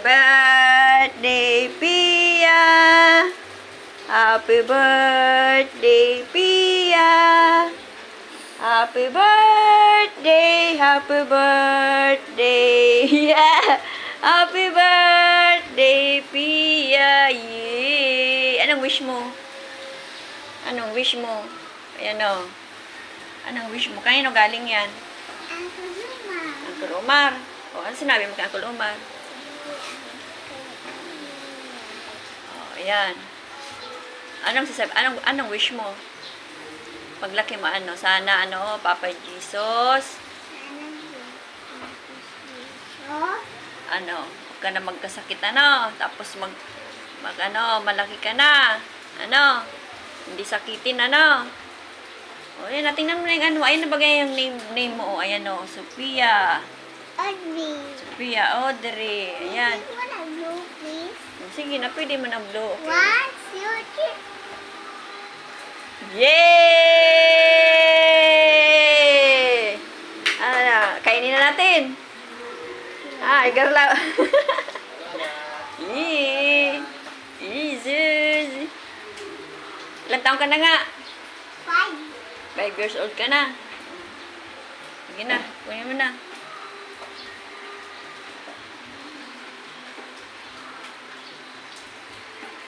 Birthday, Pia! Happy birthday, Pia! Happy birthday, happy birthday! Yeah! Happy birthday, Pia! Yay! Anong wish mo? Anong wish mo? Ayan o. Anong wish mo? Kanino galing yan? Uncle Umar. Uncle Umar. O, ano sinabi mo kay Uncle Umar? O, ayan. Anong wish mo? Paglaki mo, sana, Papa Jesus, huwag ka na magkasakit, tapos malaki ka na, hindi sakitin, o, yan, natingnan mo na yung ayan na bagay yung name mo, ayan, Sophia, Audrey. Sophia, Audrey, ayan, You wanna blue, please? sige na, pwede mo na blue, okay. 1, 2, 3. Yay! Kainin na natin. Igarla. Easy. Ilang taon ka na nga? 5. 5 years old ka na. Sige na, kunin mo na.